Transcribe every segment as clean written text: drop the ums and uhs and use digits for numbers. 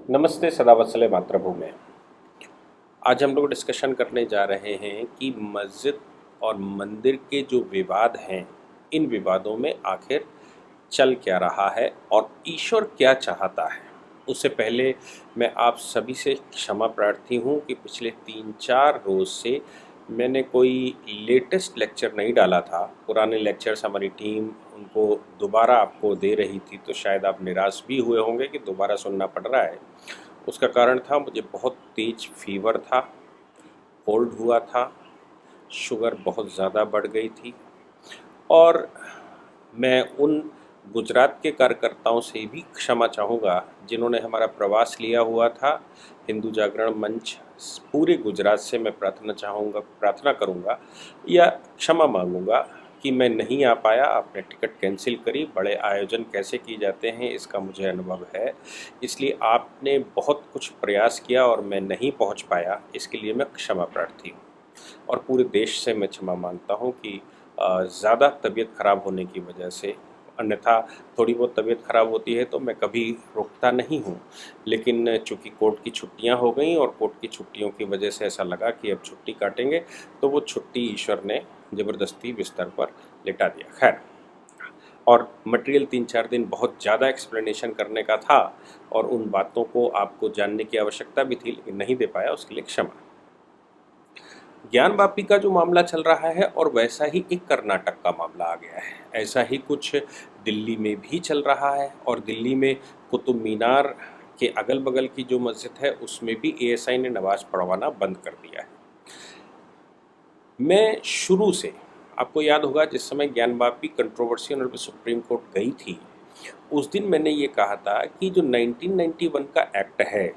नमस्ते सदावत्सले मातृभूमि। आज हम लोग डिस्कशन करने जा रहे हैं कि मस्जिद और मंदिर के जो विवाद हैं, इन विवादों में आखिर चल क्या रहा है और ईश्वर क्या चाहता है। उससे पहले मैं आप सभी से क्षमा प्रार्थी हूँ कि पिछले 3-4 रोज़ से मैंने कोई लेटेस्ट लेक्चर नहीं डाला था। पुराने लेक्चर्स हमारी टीम उनको दोबारा आपको दे रही थी, तो शायद आप निराश भी हुए होंगे कि दोबारा सुनना पड़ रहा है। उसका कारण था, मुझे बहुत तेज फीवर था, कोल्ड हुआ था, शुगर बहुत ज़्यादा बढ़ गई थी और मैं उन गुजरात के कार्यकर्ताओं से भी क्षमा चाहूँगा जिन्होंने हमारा प्रवास लिया हुआ था। हिंदू जागरण मंच पूरे गुजरात से मैं प्रार्थना करूँगा या क्षमा मांगूँगा कि मैं नहीं आ पाया। आपने टिकट कैंसिल करी, बड़े आयोजन कैसे किए जाते हैं इसका मुझे अनुभव है, इसलिए आपने बहुत कुछ प्रयास किया और मैं नहीं पहुंच पाया, इसके लिए मैं क्षमा प्रार्थी हूँ। और पूरे देश से मैं क्षमा मांगता हूँ कि ज़्यादा तबीयत ख़राब होने की वजह से, अन्यथा थोड़ी बहुत तबीयत ख़राब होती है तो मैं कभी रोकता नहीं हूँ, लेकिन चूँकि कोर्ट की छुट्टियाँ हो गई और कोर्ट की छुट्टियों की वजह से ऐसा लगा कि अब छुट्टी काटेंगे, तो वो छुट्टी ईश्वर ने ज़बरदस्ती बिस्तर पर लिटा दिया। खैर, और मटेरियल 3-4 दिन बहुत ज़्यादा एक्सप्लेनेशन करने का था और उन बातों को आपको जानने की आवश्यकता भी थी, लेकिन नहीं दे पाया, उसके लिए क्षमा। ज्ञान वापी का जो मामला चल रहा है और वैसा ही एक कर्नाटक का मामला आ गया है, ऐसा ही कुछ दिल्ली में भी चल रहा है और दिल्ली में कुतुब मीनार के अगल बगल की जो मस्जिद है उसमें भी एएसआई ने नमाज पढ़वाना बंद कर दिया है। मैं शुरू से, आपको याद होगा जिस समय ज्ञान वापी कंट्रोवर्सी और सुप्रीम कोर्ट गई थी, उस दिन मैंने ये कहा था कि जो 1991 का एक्ट है,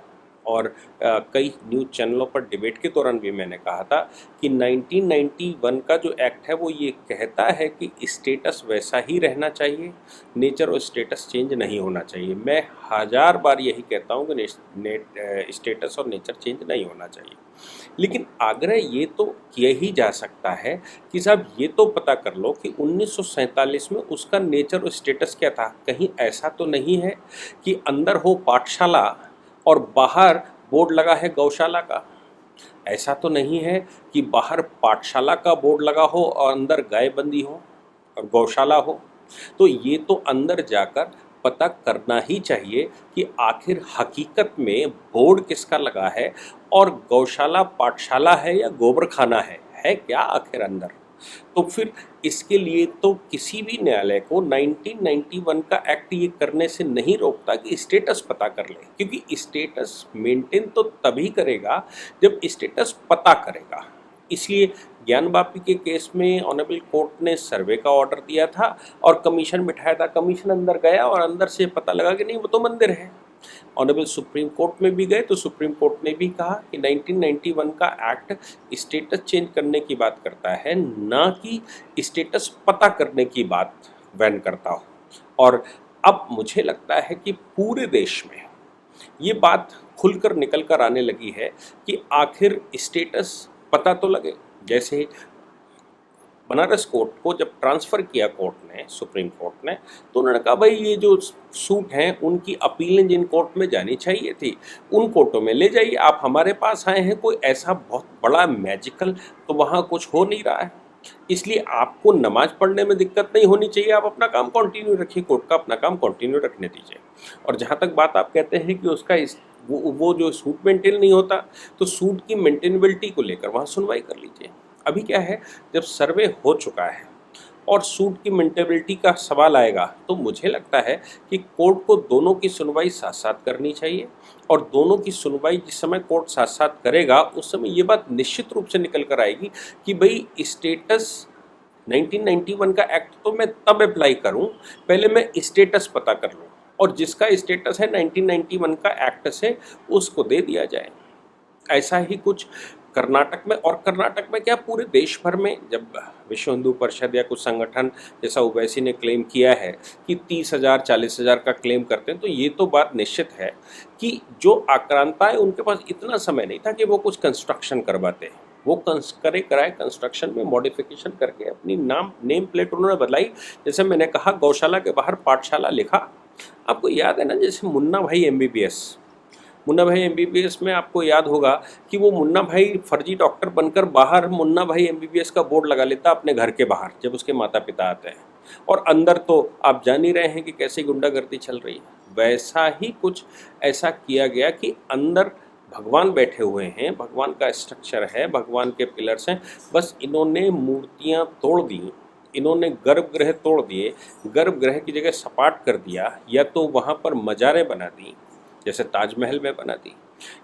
और कई न्यूज़ चैनलों पर डिबेट के दौरान भी मैंने कहा था कि 1991 का जो एक्ट है वो ये कहता है कि स्टेटस वैसा ही रहना चाहिए, नेचर और स्टेटस चेंज नहीं होना चाहिए। मैं 1000 बार यही कहता हूँ कि स्टेटस और नेचर चेंज नहीं होना चाहिए, लेकिन आग्रह ये तो किया ही जा सकता है कि साहब ये तो पता कर लो कि 1947 में उसका नेचर और स्टेटस क्या था। कहीं ऐसा तो नहीं है कि अंदर हो पाठशाला और बाहर बोर्ड लगा है गौशाला का। ऐसा तो नहीं है कि बाहर पाठशाला का बोर्ड लगा हो और अंदर गाय बंदी हो और गौशाला हो। तो ये तो अंदर जाकर पता करना ही चाहिए कि आखिर हकीकत में बोर्ड किसका लगा है और गौशाला पाठशाला है या गोबरखाना है क्या आखिर अंदर। तो फिर इसके लिए तो किसी भी न्यायालय को 1991 का एक्ट ये करने से नहीं रोकता कि स्टेटस पता कर ले, क्योंकि स्टेटस मेंटेन तो तभी करेगा जब स्टेटस पता करेगा। इसलिए ज्ञान वापी के केस में ऑनरेबल कोर्ट ने सर्वे का ऑर्डर दिया था और कमीशन बिठाया था। कमीशन अंदर गया और अंदर से पता लगा कि नहीं वो तो मंदिर है। ऑनरेबल सुप्रीम कोर्ट में भी गए तो सुप्रीम कोर्ट ने भी कहा कि 1991 का एक्ट स्टेटस चेंज करने की बात करता है, ना कि स्टेटस पता करने की बात बैन करता हो। और अब मुझे लगता है कि पूरे देश में ये बात खुलकर निकल कर आने लगी है कि आखिर स्टेटस पता तो लगे। जैसे बनारस कोर्ट को जब ट्रांसफ़र किया कोर्ट ने, सुप्रीम कोर्ट ने, तो उन्होंने कहा भाई ये जो सूट हैं उनकी अपीलें जिन कोर्ट में जानी चाहिए थी उन कोर्टों में ले जाइए, आप हमारे पास आए हैं कोई ऐसा बहुत बड़ा मैजिकल तो वहाँ कुछ हो नहीं रहा है, इसलिए आपको नमाज पढ़ने में दिक्कत नहीं होनी चाहिए, आप अपना काम कंटिन्यू रखिए, कोर्ट का अपना काम कंटिन्यू रखने दीजिए। और जहाँ तक बात आप कहते हैं कि उसका वो जो सूट मेंटेन नहीं होता, तो सूट की मेंटेनेबिलिटी को लेकर वहाँ सुनवाई कर लीजिए। अभी क्या है, जब सर्वे हो चुका है और सूट की मेंटेनेबिलिटी का सवाल आएगा तो मुझे लगता है कि कोर्ट को दोनों की सुनवाई साथ साथ करनी चाहिए, और दोनों की सुनवाई जिस समय कोर्ट साथ साथ करेगा उस समय ये बात निश्चित रूप से निकल कर आएगी कि भाई स्टेटस 1991 का एक्ट तो मैं तब अप्लाई करूं, पहले मैं स्टेटस पता कर लूं और जिसका स्टेटस है 1991 का एक्ट से उसको दे दिया जाए। ऐसा ही कुछ कर्नाटक में, और कर्नाटक में क्या पूरे देश भर में, जब विश्व हिंदू परिषद या कुछ संगठन जैसा ओवैसी ने क्लेम किया है कि 30,000 40,000 का क्लेम करते हैं, तो ये तो बात निश्चित है कि जो आक्रांता है उनके पास इतना समय नहीं था कि वो कुछ कंस्ट्रक्शन करवाते हैं। वो कराए कंस्ट्रक्शन में मॉडिफिकेशन करके अपनी नेम प्लेट उन्होंने बदलाई। जैसे मैंने कहा गौशाला के बाहर पाठशाला लिखा, आपको याद है ना, जैसे मुन्ना भाई MBBS, मुन्ना भाई एमबीबीएस में आपको याद होगा कि वो मुन्ना भाई फर्जी डॉक्टर बनकर बाहर मुन्ना भाई एमबीबीएस का बोर्ड लगा लेता अपने घर के बाहर जब उसके माता पिता आते हैं, और अंदर तो आप जान ही रहे हैं कि कैसी गुंडागर्दी चल रही है। वैसा ही कुछ ऐसा किया गया कि अंदर भगवान बैठे हुए हैं, भगवान का स्ट्रक्चर है, भगवान के पिलर्स हैं, बस इन्होंने मूर्तियां तोड़ दी, इन्होंने गर्भगृह तोड़ दिए, गर्भगृह की जगह सपाट कर दिया, या तो वहाँ पर मज़ारें बना दी जैसे ताजमहल में बना दी,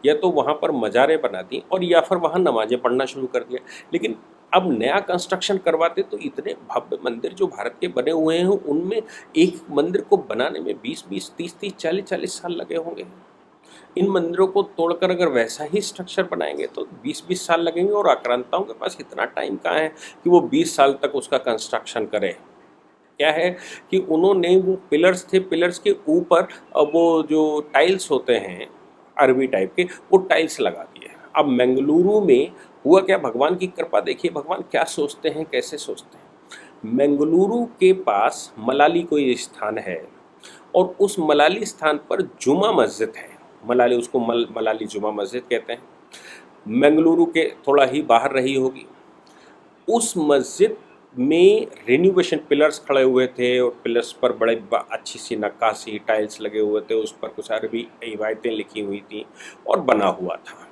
या तो वहाँ पर मज़ारें बना दी, और या फिर वहाँ नमाज़ें पढ़ना शुरू कर दिया। लेकिन अब नया कंस्ट्रक्शन करवाते तो इतने भव्य मंदिर जो भारत के बने हुए हैं उनमें एक मंदिर को बनाने में 20-20, 30-30, 40-40 साल लगे होंगे। इन मंदिरों को तोड़कर अगर वैसा ही स्ट्रक्चर बनाएंगे तो 20-20 साल लगेंगे, और आक्रांताओं के पास इतना टाइम कहाँ है कि वो 20 साल तक उसका कंस्ट्रक्शन करे। क्या है कि उन्होंने वो पिलर्स थे, पिलर्स के ऊपर वो जो टाइल्स होते हैं अरबी टाइप के, वो टाइल्स लगा दिए। अब बेंगलुरु में हुआ क्या, भगवान की कृपा देखिए भगवान क्या सोचते हैं, कैसे सोचते हैं। बेंगलुरु के पास मलाली कोई स्थान है, और उस मलाली स्थान पर जुमा मस्जिद है। मलाली, उसको मलाली जुमा मस्जिद कहते हैं। बेंगलुरु के थोड़ा ही बाहर रही होगी। उस मस्जिद में रिनोवेशन पिलर्स खड़े हुए थे, और पिलर्स पर बड़े अच्छी सी नक्काशी टाइल्स लगे हुए थे, उस पर कुछ अरबी रिवायतें लिखी हुई थी और बना हुआ था।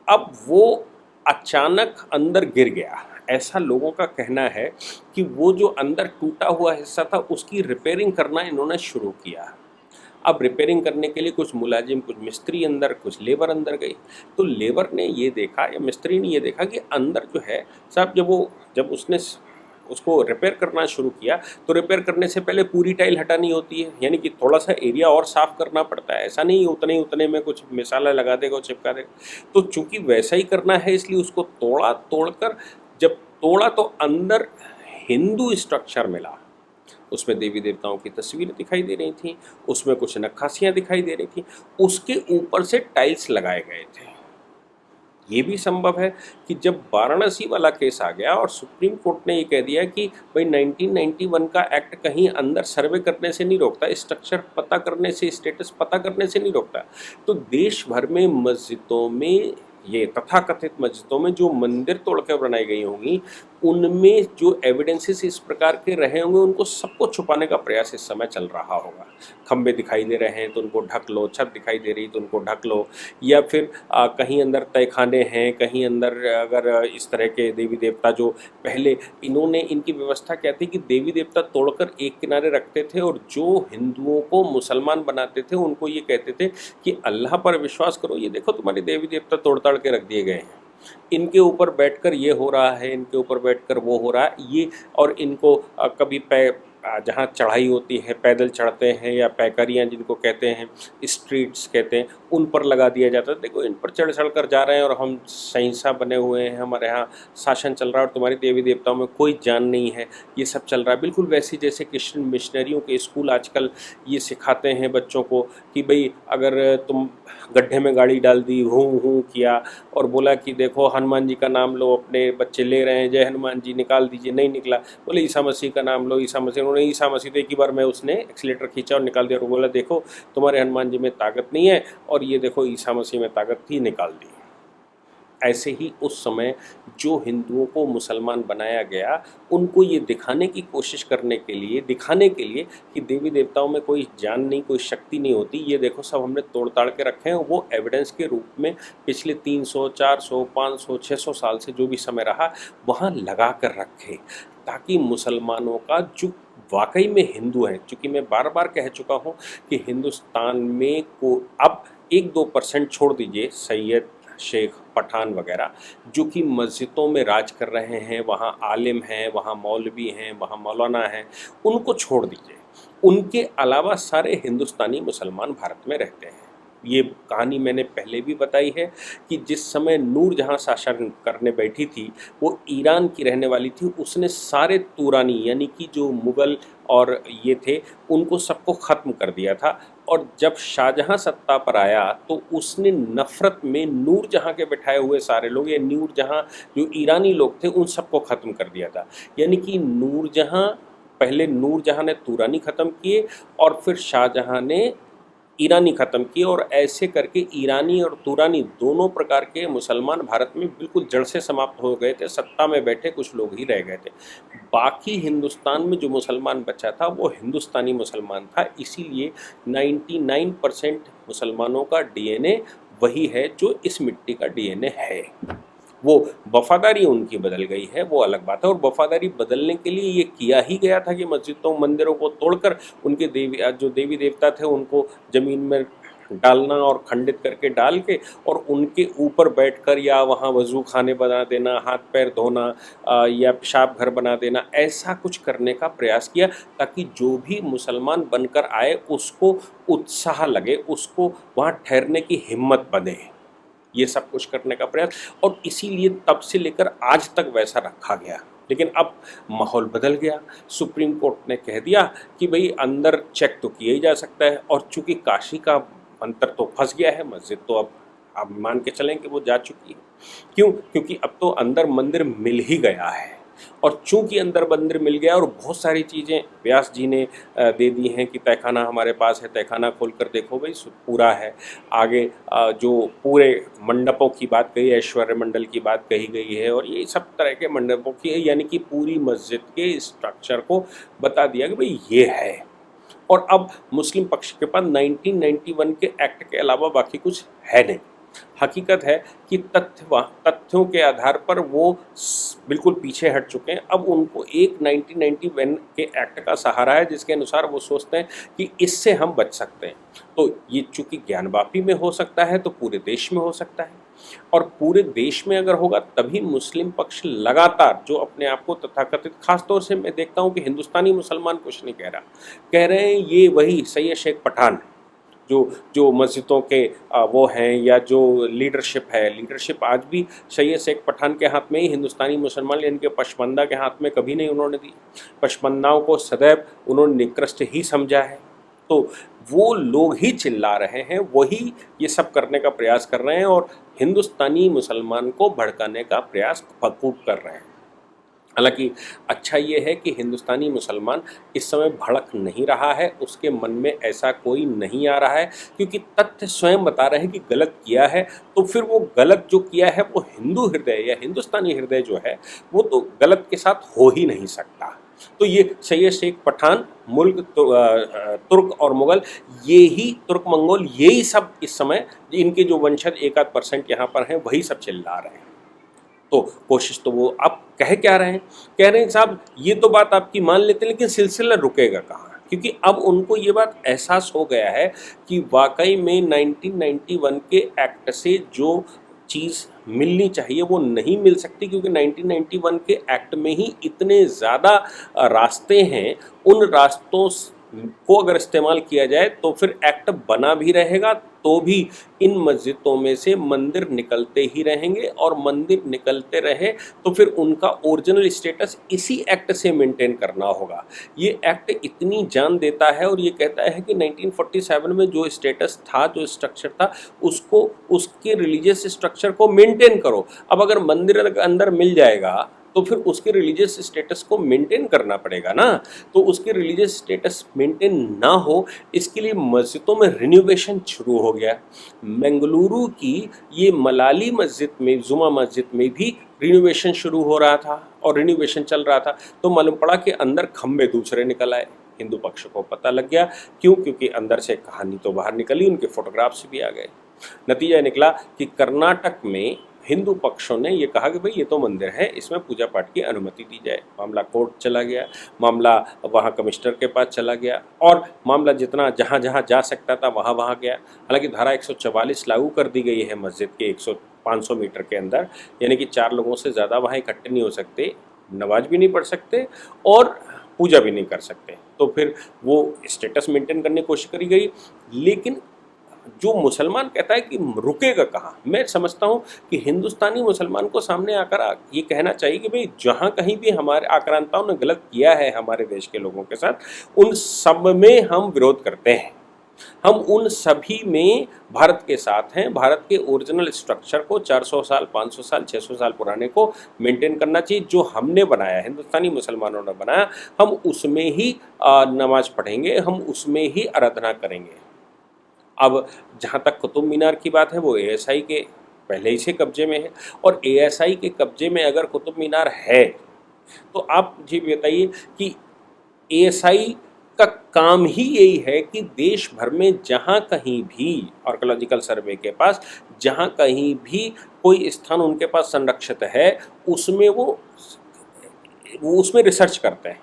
अब वो अचानक अंदर गिर गया। ऐसा लोगों का कहना है कि वो जो अंदर टूटा हुआ हिस्सा था उसकी रिपेयरिंग करना इन्होंने शुरू किया। अब रिपेयरिंग करने के लिए कुछ मुलाजिम, कुछ मिस्त्री अंदर, कुछ लेबर अंदर गई। तो लेबर ने ये देखा या मिस्त्री ने ये देखा कि अंदर जो है साहब, जब उसने उसको रिपेयर करना शुरू किया तो रिपेयर करने से पहले पूरी टाइल हटानी होती है, यानी कि थोड़ा सा एरिया और साफ़ करना पड़ता है। ऐसा नहीं उतने उतने में कुछ मिसाला लगा देगा और चिपका देगा। तो चूंकि वैसा ही करना है इसलिए उसको तोड़कर जब तोड़ा तो अंदर हिंदू स्ट्रक्चर मिला। उसमें देवी देवताओं की तस्वीरें दिखाई दे रही थी, उसमें कुछ नक्काशियाँ दिखाई दे रही थी, उसके ऊपर से टाइल्स लगाए गए थे। ये भी संभव है कि जब वाराणसी वाला केस आ गया और सुप्रीम कोर्ट ने ये कह दिया कि भाई 1991 का एक्ट कहीं अंदर सर्वे करने से नहीं रोकता, स्ट्रक्चर पता करने से, स्टेटस पता करने से नहीं रोकता, तो देश भर में मस्जिदों में, ये तथाकथित मस्जिदों में जो मंदिर तोड़कर बनाई गई होंगी उनमें जो एविडेंसेस इस प्रकार के रहे होंगे उनको सबको छुपाने का प्रयास इस समय चल रहा होगा। खंबे दिखाई दे रहे हैं तो उनको ढक लो, छत दिखाई दे रही तो उनको ढक लो, या फिर कहीं अंदर तहखाने हैं, कहीं अंदर अगर इस तरह के देवी देवता जो पहले इन्होंने, इनकी व्यवस्था क्या थी कि देवी देवता तोड़कर एक किनारे रखते थे और जो हिंदुओं को मुसलमान बनाते थे उनको ये कहते थे कि अल्लाह पर विश्वास करो, ये देखो तुम्हारे देवी देवता तोड़ ताड़ के रख दिए गए हैं, इनके ऊपर बैठकर ये हो रहा है, इनके ऊपर बैठकर वो हो रहा है ये, और इनको कभी जहाँ चढ़ाई होती है पैदल चढ़ते हैं, या पैकरियाँ जिनको कहते हैं, स्ट्रीट्स कहते हैं, उन पर लगा दिया जाता है, देखो इन पर चढ़ कर जा रहे हैं और हम सहिंसा बने हुए हैं, हमारे यहाँ शासन चल रहा है और तुम्हारी देवी देवताओं में कोई जान नहीं है, ये सब चल रहा है। बिल्कुल वैसे जैसे क्रिश्चियन मिशनरियों के स्कूल आजकल ये सिखाते हैं बच्चों को कि भाई अगर तुम गड्ढे में गाड़ी डाल दी, हूँ हूँ किया और बोला कि देखो हनुमान जी का नाम लो, अपने बच्चे ले रहे हैं, जय हनुमान जी, निकाल दीजिए, नहीं निकला, बोले ईसा मसीह का नाम लो, ईसा मसीह, उन्होंने ईसा मसीह तो एक ही बार में उसने एक्सीलेटर खींचा और निकाल दिया और बोला देखो तुम्हारे हनुमान जी में ताकत नहीं है, और ये देखो ईसा मसीह में ताकत थी, निकाल दी। ऐसे ही उस समय जो हिंदुओं को मुसलमान बनाया गया उनको ये दिखाने की कोशिश करने के लिए, दिखाने के लिए कि देवी देवताओं में कोई जान नहीं, कोई शक्ति नहीं होती, ये देखो सब हमने तोड़ ताड़ के रखे हैं, वो एविडेंस के रूप में पिछले 300, 400, 500, 600 साल से जो भी समय रहा वहाँ लगा कर रखे, ताकि मुसलमानों का जो वाकई में हिंदू हैं, चूँकि मैं बार बार कह चुका हूँ कि हिंदुस्तान में को अब 1-2% छोड़ दीजिए, सैयद, शेख, पठान वगैरह जो कि मस्जिदों में राज कर रहे हैं, वहाँ आलिम हैं, वहाँ मौलवी हैं, वहाँ मौलाना हैं, उनको छोड़ दीजिए, उनके अलावा सारे हिंदुस्तानी मुसलमान भारत में रहते हैं। ये कहानी मैंने पहले भी बताई है कि जिस समय नूरजहाँ शासन करने बैठी थी वो ईरान की रहने वाली थी, उसने सारे तुरानी यानी कि जो मुग़ल और ये थे उनको सबको ख़त्म कर दिया था, और जब शाहजहाँ सत्ता पर आया तो उसने नफ़रत में नूरजहाँ के बिठाए हुए सारे लोग, या नूरजहाँ जो ईरानी लोग थे उन सबको ख़त्म कर दिया था। यानी कि नूरजहाँ, पहले नूरजहाँ ने तुरानी ख़त्म किए और फिर शाहजहाँ ने ईरानी ख़त्म किए और ऐसे करके ईरानी और तुरानी दोनों प्रकार के मुसलमान भारत में बिल्कुल जड़ से समाप्त हो गए थे। सत्ता में बैठे कुछ लोग ही रह गए थे। बाकी हिंदुस्तान में जो मुसलमान बचा था वो हिंदुस्तानी मुसलमान था। इसीलिए 99% मुसलमानों का डीएनए वही है जो इस मिट्टी का डीएनए है। वो वफादारी उनकी बदल गई है, वो अलग बात है। और वफादारी बदलने के लिए ये किया ही गया था कि मस्जिदों मंदिरों को तोड़कर उनके जो देवी देवता थे उनको ज़मीन में डालना और खंडित करके डाल के और उनके ऊपर बैठकर या वहाँ वज़ू खाने बना देना, हाथ पैर धोना या पेशाब घर बना देना, ऐसा कुछ करने का प्रयास किया ताकि जो भी मुसलमान बनकर आए उसको उत्साह लगे, उसको वहाँ ठहरने की हिम्मत बने। ये सब कुछ करने का प्रयास, और इसीलिए तब से लेकर आज तक वैसा रखा गया। लेकिन अब माहौल बदल गया। सुप्रीम कोर्ट ने कह दिया कि भाई अंदर चेक तो किया ही जा सकता है, और चूंकि काशी का मंतर तो फंस गया है, मस्जिद तो अब आप मान के चलें कि वो जा चुकी है। क्यों? क्योंकि अब तो अंदर मंदिर मिल ही गया है, और चूंकि अंदर मंदिर मिल गया और बहुत सारी चीज़ें व्यास जी ने दे दी हैं कि तहखाना हमारे पास है, तहखाना खोल कर देखो भाई पूरा है। आगे जो पूरे मंडपों की बात कही, ऐश्वर्य मंडल की बात कही गई है, और ये सब तरह के मंडपों की है, यानी कि पूरी मस्जिद के स्ट्रक्चर को बता दिया कि भाई ये है। और अब मुस्लिम पक्ष के पास 1991 के एक्ट के अलावा बाकी कुछ है नहीं। हकीकत है कि तथ्यों के आधार पर वो बिल्कुल पीछे हट चुके हैं। अब उनको एक 1991 के एक्ट का सहारा है जिसके अनुसार वो सोचते हैं कि इससे हम बच सकते हैं। तो ये चूंकि ज्ञानवापी में हो सकता है तो पूरे देश में हो सकता है, और पूरे देश में अगर होगा तभी मुस्लिम पक्ष लगातार जो अपने आप को तथाकथित, खासतौर से मैं देखता हूँ कि हिंदुस्तानी मुसलमान कुछ नहीं कह रहा, कह रहे हैं ये वही सैयद शेख पठान जो मस्जिदों के वो हैं, या जो लीडरशिप है, लीडरशिप आज भी सैयद शेख पठान के हाथ में ही, हिंदुस्तानी मुसलमान यानी कि पशमंदा के हाथ में कभी नहीं उन्होंने दी। पशमंदाओं को सदैव उन्होंने निकृष्ट ही समझा है। तो वो लोग ही चिल्ला रहे हैं, वही ये सब करने का प्रयास कर रहे हैं, और हिंदुस्तानी मुसलमान को भड़काने का प्रयास खूब कर रहे हैं। हालांकि अच्छा ये है कि हिंदुस्तानी मुसलमान इस समय भड़क नहीं रहा है, उसके मन में ऐसा कोई नहीं आ रहा है, क्योंकि तथ्य स्वयं बता रहे हैं कि गलत किया है। तो फिर वो गलत जो किया है वो हिंदू हृदय या हिंदुस्तानी हृदय जो है वो तो गलत के साथ हो ही नहीं सकता। तो ये सैयद शेख पठान, मुल्क तुर्क और मुगल, ये ही तुर्क मंगोल, यही सब इस समय इनके जो वंशज 1-8% यहाँ पर हैं वही सब चिल्ला रहे हैं। तो कोशिश तो वो अब कह क्या रहे हैं, कह रहे हैं साहब ये तो बात आपकी मान लेते हैं, लेकिन सिलसिला रुकेगा कहाँ? क्योंकि अब उनको ये बात एहसास हो गया है कि वाकई में 1991 के एक्ट से जो चीज़ मिलनी चाहिए वो नहीं मिल सकती, क्योंकि 1991 के एक्ट में ही इतने ज़्यादा रास्ते हैं। उन रास्तों को अगर इस्तेमाल किया जाए तो फिर एक्ट बना भी रहेगा, तो भी इन मस्जिदों में से मंदिर निकलते ही रहेंगे, और मंदिर निकलते रहे तो फिर उनका ओरिजिनल स्टेटस इसी एक्ट से मेंटेन करना होगा। ये एक्ट इतनी जान देता है और ये कहता है कि 1947 में जो स्टेटस था, जो स्ट्रक्चर था, उसको, उसके रिलीजियस स्ट्रक्चर को मेंटेन करो। अब अगर मंदिर अंदर मिल जाएगा तो फिर उसके रिलीजियस स्टेटस को मेंटेन करना पड़ेगा ना। तो उसके रिलीजियस स्टेटस मेंटेन ना हो, इसके लिए मस्जिदों में रिनोवेशन शुरू हो गया। बेंगलुरु की ये मलाली मस्जिद में, जुमा मस्जिद में भी रिनोवेशन शुरू हो रहा था और रिनोवेशन चल रहा था, तो मालूम पड़ा कि अंदर खंबे दूसरे निकल आए। हिंदू पक्ष को पता लग गया। क्यों? क्योंकि अंदर से कहानी तो बाहर निकली, उनके फोटोग्राफ्स भी आ गए। नतीजा निकला कि कर्नाटक में हिंदू पक्षों ने ये कहा कि भाई ये तो मंदिर है, इसमें पूजा पाठ की अनुमति दी जाए। मामला कोर्ट चला गया, मामला वहाँ कमिश्नर के पास चला गया, और मामला जितना जहाँ जहाँ जा सकता था वहाँ वहाँ गया। हालांकि धारा 144 लागू कर दी गई है मस्जिद के 500 मीटर के अंदर, यानी कि 4 लोगों से ज़्यादा वहाँ इकट्ठे नहीं हो सकते, नमाज भी नहीं पढ़ सकते और पूजा भी नहीं कर सकते। तो फिर वो स्टेटस मेंटेन करने की कोशिश करी गई। लेकिन जो मुसलमान कहता है कि रुकेगा कहाँ, मैं समझता हूँ कि हिंदुस्तानी मुसलमान को सामने आकर ये कहना चाहिए कि भाई जहाँ कहीं भी हमारे आक्रांताओं ने गलत किया है हमारे देश के लोगों के साथ, उन सब में हम विरोध करते हैं। हम उन सभी में भारत के साथ हैं। भारत के ओरिजिनल स्ट्रक्चर को 400 साल, 500 साल, 600 साल पुराने को मेंटेन करना चाहिए, जो हमने बनाया, हिंदुस्तानी मुसलमानों ने बनाया। हम उसमें ही नमाज पढ़ेंगे, हम उसमें ही आराधना करेंगे। अब जहाँ तक कुतुब मीनार की बात है वो एएसआई के पहले ही से कब्जे में है, और एएसआई के कब्जे में अगर कुतुब मीनार है तो आप जी बताइए कि एएसआई का काम ही यही है कि देश भर में जहाँ कहीं भी आर्कोलॉजिकल सर्वे के पास जहाँ कहीं भी कोई स्थान उनके पास संरक्षित है उसमें वो उसमें रिसर्च करते हैं,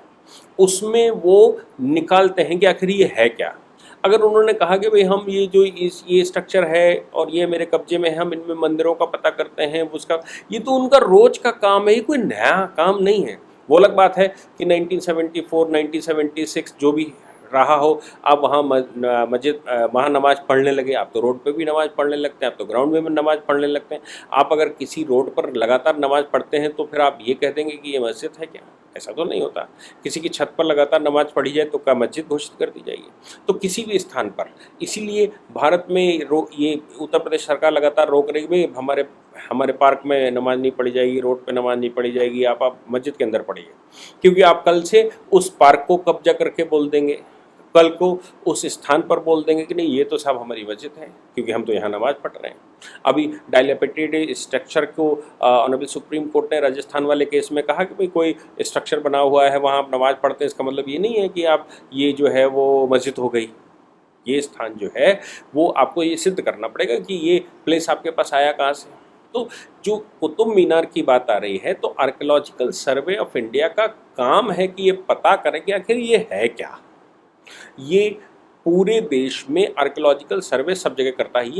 उसमें वो निकालते हैं कि आखिर ये है क्या। अगर उन्होंने कहा कि भाई हम ये स्ट्रक्चर है और ये मेरे कब्जे में है, हम इनमें मंदिरों का पता करते हैं उसका, ये तो उनका रोज का काम है, ये कोई नया काम नहीं है। वो अलग बात है कि 1974 1976 जो भी रहा हो, आप वहाँ मस्जिद वहाँ नमाज पढ़ने लगे, आप तो रोड पे भी नमाज पढ़ने लगते हैं, आप तो ग्राउंड में भी नमाज पढ़ने लगते हैं। आप अगर किसी रोड पर लगातार नमाज पढ़ते हैं तो फिर आप ये कह देंगे कि ये मस्जिद है क्या? ऐसा तो नहीं होता। किसी की छत पर लगातार नमाज पढ़ी जाए तो क्या मस्जिद घोषित कर दी जाएगी? तो किसी भी स्थान पर, इसीलिए भारत में ये उत्तर प्रदेश सरकार लगातार रोक रही है, भाई हमारे पार्क में नमाज नहीं पढ़ी जाएगी, रोड पे नमाज नहीं पढ़ी जाएगी, आप मस्जिद के अंदर पढ़िए, क्योंकि आप कल से उस पार्क को कब्जा करके बोल देंगे, कल को उस स्थान पर बोल देंगे कि नहीं ये तो साहब हमारी मस्जिद है, क्योंकि हम तो यहाँ नमाज पढ़ रहे हैं। अभी डायलेपिटेड स्ट्रक्चर को ऑनरेबल सुप्रीम कोर्ट ने राजस्थान वाले केस में कहा कि भाई कोई स्ट्रक्चर बना हुआ है वहाँ आप नमाज पढ़ते हैं, इसका मतलब ये नहीं है कि आप ये जो है वो मस्जिद हो गई। ये स्थान जो है वो आपको ये सिद्ध करना पड़ेगा कि ये प्लेस आपके पास आया कहाँ से। तो जो कुतुब मीनार की बात आ रही है, तो आर्कियोलॉजिकल सर्वे ऑफ इंडिया का काम है कि ये पता करें कि आखिर ये है क्या। ये पूरे देश में आर्कियोलॉजिकल सर्वे सब जगह करता है।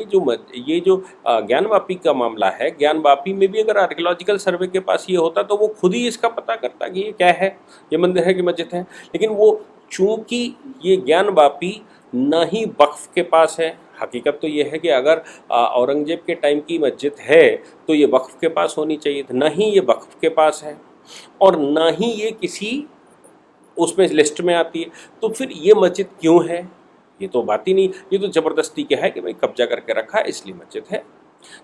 ये जो ज्ञानवापी का मामला है, ज्ञानवापी में भी अगर आर्कियोलॉजिकल सर्वे के पास ये होता तो वो खुद ही इसका पता करता कि ये क्या है, ये मंदिर है कि मस्जिद है। लेकिन वो चूंकि ये ज्ञानवापी ना ही वक्फ के पास है, हकीकत तो ये है कि अगर औरंगजेब के टाइम की मस्जिद है तो ये वक्फ के पास होनी चाहिए थी, ना ही ये वक्फ के पास है और ना ही ये किसी उसमें लिस्ट में आती है, तो फिर ये मस्जिद क्यों है? ये तो बात ही नहीं, ये तो ज़बरदस्ती क्या है कि भाई कब्जा करके रखा है इसलिए मस्जिद है।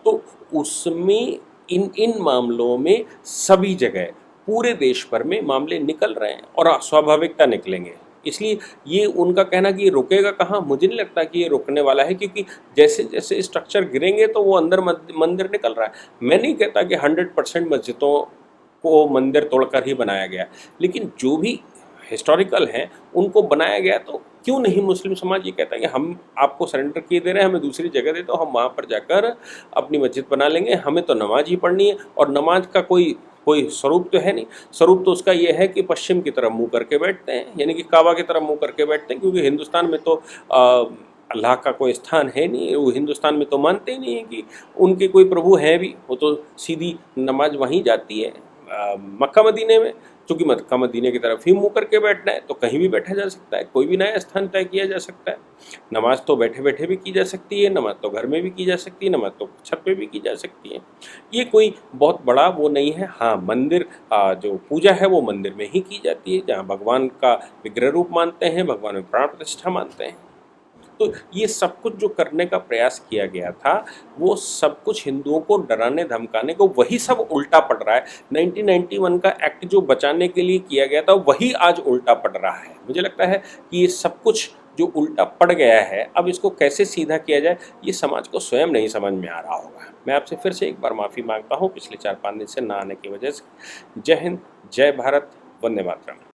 तो उसमें इन मामलों में सभी जगह पूरे देश भर में मामले निकल रहे हैं और स्वाभाविकता निकलेंगे। इसलिए ये उनका कहना कि ये रुकेगा कहाँ, मुझे नहीं लगता कि ये रुकने वाला है, क्योंकि जैसे जैसे स्ट्रक्चर गिरेंगे तो वो अंदर मंदिर निकल रहा है। मैं नहीं कहता कि 100% मस्जिदों को मंदिर तोड़कर ही बनाया गया, लेकिन जो भी हिस्टोरिकल हैं उनको बनाया गया, तो क्यों नहीं मुस्लिम समाज ये कहता है कि हम आपको सरेंडर किए दे रहे हैं, हमें दूसरी जगह दे, तो हम वहाँ पर जाकर अपनी मस्जिद बना लेंगे, हमें तो नमाज ही पढ़नी है। और नमाज का कोई स्वरूप तो है नहीं, स्वरूप तो उसका ये है कि पश्चिम की तरफ मुँह करके बैठते हैं, यानी कि काबा की तरफ मुँह करके बैठते हैं, क्योंकि हिंदुस्तान में तो अल्लाह का कोई स्थान है नहीं, वो हिंदुस्तान में तो मानते ही नहीं है कि उनके कोई प्रभु हैं भी, वो तो सीधी नमाज वहीं जाती है मक्का मदीने में। चूँकि मक्का मदीने की तरफ ही मुँह करके बैठना है तो कहीं भी बैठा जा सकता है, कोई भी नया स्थान तय किया जा सकता है। नमाज तो बैठे बैठे भी की जा सकती है, नमाज तो घर में भी की जा सकती है, नमाज तो छत पे भी की जा सकती है। ये कोई बहुत बड़ा वो नहीं है। हाँ, मंदिर जो पूजा है वो मंदिर में ही की जाती है, जहाँ भगवान का विग्रह रूप मानते हैं, भगवान में प्राण प्रतिष्ठा मानते हैं। तो ये सब कुछ जो करने का प्रयास किया गया था, वो सब कुछ हिंदुओं को डराने धमकाने को, वही सब उल्टा पड़ रहा है। 1991 का एक्ट जो बचाने के लिए किया गया था वही आज उल्टा पड़ रहा है। मुझे लगता है कि ये सब कुछ जो उल्टा पड़ गया है, अब इसको कैसे सीधा किया जाए ये समाज को स्वयं नहीं समझ में आ रहा होगा। मैं आपसे फिर से एक बार माफ़ी मांगता हूँ पिछले 4-5 दिन से ना आने की वजह से। जय हिंद, जय भारत, वंदे मातरम।